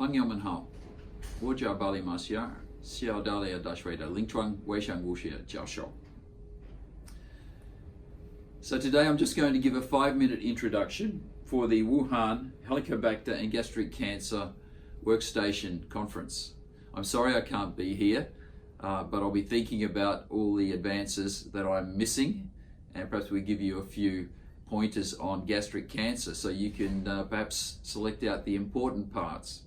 朋友们好，我叫巴里马西亚，西澳大利亚大学的临床微生物学教授。So today I'm just going to give a 5-minute introduction for the Wuhan Helicobacter and Gastric Cancer Workstation Conference. I'm sorry I can't be here, but I'll be thinking about all the advances that I'm missing, and perhaps we give you a few pointers on gastric cancer so you can perhaps select out the important parts.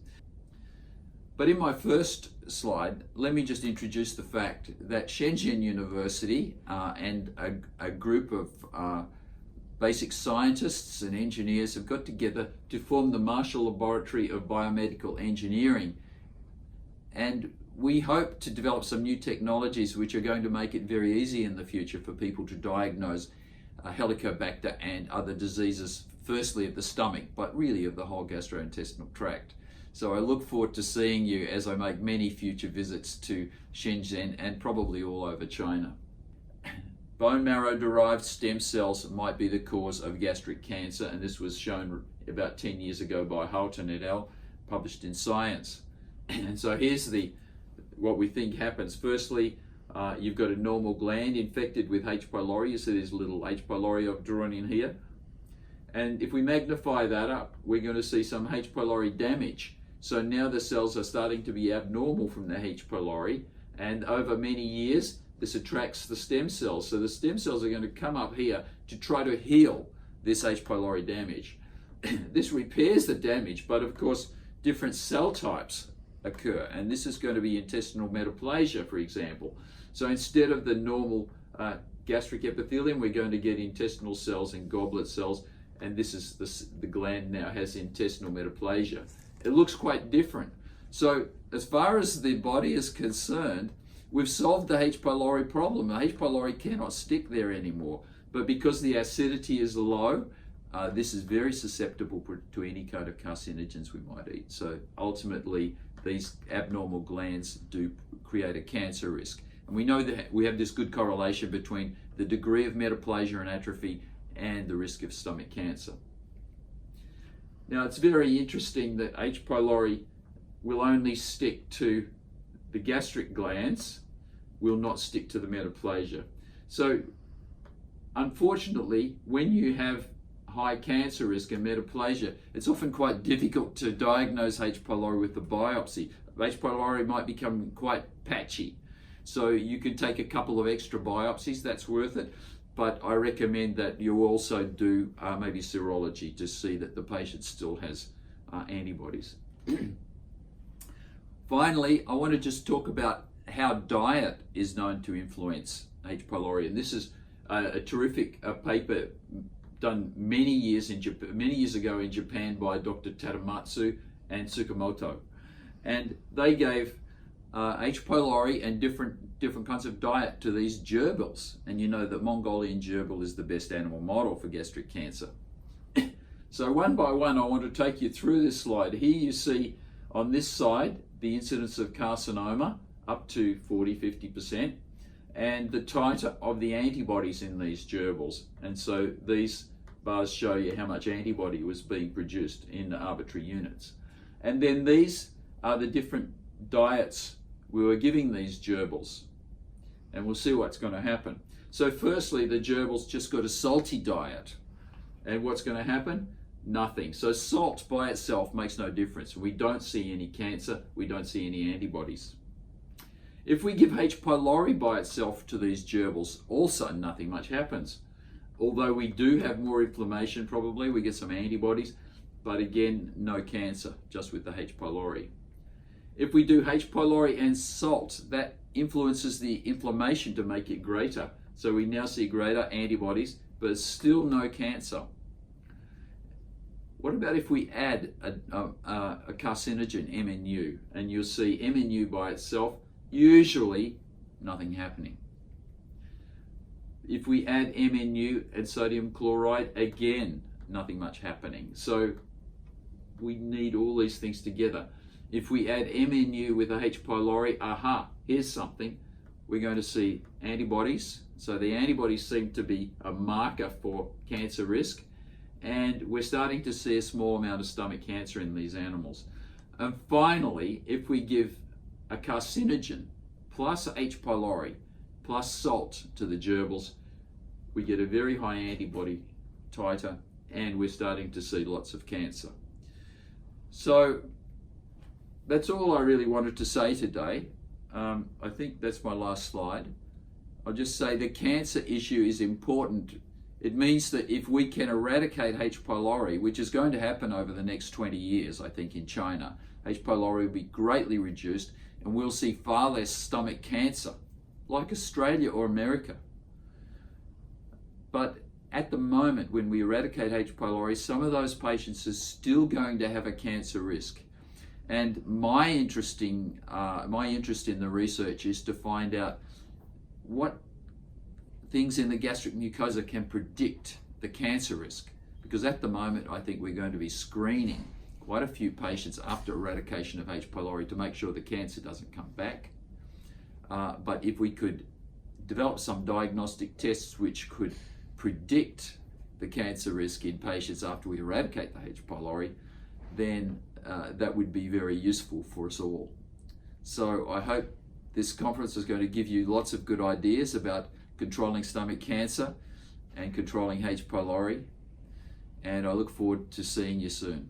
But in my first slide, let me just introduce the fact that Shenzhen University and a group of basic scientists and engineers have got together to form the Marshall Laboratory of Biomedical Engineering. And we hope to develop some new technologies which are going to make it very easy in the future for people to diagnose Helicobacter and other diseases, firstly of the stomach, but really of the whole gastrointestinal tract. So I look forward to seeing you as I make many future visits to Shenzhen and probably all over China. Bone marrow derived stem cells might be the cause of gastric cancer, and this was shown about 10 years ago by Houghton et al., published in Science. And so here's what we think happens. Firstly, you've got a normal gland infected with H. pylori. You see there's a little H. pylori I've drawn in here. And if we magnify that up, we're going to see some H. pylori damage. So now the cells are starting to be abnormal from the H. pylori, and over many years this attracts the stem cells. So the stem cells are going to come up here to try to heal this H. pylori damage. This repairs the damage, but of course different cell types occur, and this is going to be intestinal metaplasia, for example. So instead of the normal gastric epithelium, we're going to get intestinal cells and goblet cells, and this is the gland now has intestinal metaplasia. It looks quite different. So as far as the body is concerned, we've solved the H. pylori problem. The H. pylori cannot stick there anymore, but because the acidity is low, this is very susceptible to any kind of carcinogens we might eat. So ultimately, these abnormal glands do create a cancer risk. And we know that we have this good correlation between the degree of metaplasia and atrophy and the risk of stomach cancer. Now, it's very interesting that H. pylori will only stick to the gastric glands, will not stick to the metaplasia. So unfortunately, when you have high cancer risk and metaplasia, it's often quite difficult to diagnose H. pylori with the biopsy. H. pylori might become quite patchy. So you can take a couple of extra biopsies, that's worth it. But I recommend that you also do maybe serology to see that the patient still has antibodies. Finally, I want to just talk about how diet is known to influence H. pylori. And this is a terrific paper done many years ago in Japan by Dr. Tadamatsu and Tsukamoto. And they gave H. pylori and different kinds of diet to these gerbils. And you know that Mongolian gerbil is the best animal model for gastric cancer. So one by one, I want to take you through this slide. Here you see on this side the incidence of carcinoma up to 40-50%, and the titer of the antibodies in these gerbils. And so these bars show you how much antibody was being produced in arbitrary units. And then these are the different diets we were giving these gerbils, and we'll see what's going to happen. So firstly, the gerbils just got a salty diet, and what's going to happen? Nothing. So salt by itself makes no difference. We don't see any cancer, we don't see any antibodies. If we give H. pylori by itself to these gerbils, also nothing much happens. Although we do have more inflammation, probably we get some antibodies, but again, no cancer, just with the H. pylori. If we do H. pylori and salt, that influences the inflammation to make it greater. So we now see greater antibodies, but still no cancer. What about if we add a carcinogen, MNU, and you'll see MNU by itself, usually nothing happening. If we add MNU and sodium chloride, again, nothing much happening. So we need all these things together. If we add MNU with a H. pylori, aha, here's something. We're going to see antibodies. So the antibodies seem to be a marker for cancer risk. And we're starting to see a small amount of stomach cancer in these animals. And finally, if we give a carcinogen plus H. pylori plus salt to the gerbils, we get a very high antibody titer, and we're starting to see lots of cancer. So that's all I really wanted to say today. I think that's my last slide. I'll just say the cancer issue is important. It means that if we can eradicate H. pylori, which is going to happen over the next 20 years, I think, in China, H. pylori will be greatly reduced, and we'll see far less stomach cancer, like Australia or America. But at the moment, when we eradicate H. pylori, some of those patients are still going to have a cancer risk. And my interest in the research is to find out what things in the gastric mucosa can predict the cancer risk. Because at the moment, I think we're going to be screening quite a few patients after eradication of H. pylori to make sure the cancer doesn't come back. But if we could develop some diagnostic tests which could predict the cancer risk in patients after we eradicate the H. pylori, then that would be very useful for us all. So I hope this conference is going to give you lots of good ideas about controlling stomach cancer and controlling H. pylori, and I look forward to seeing you soon.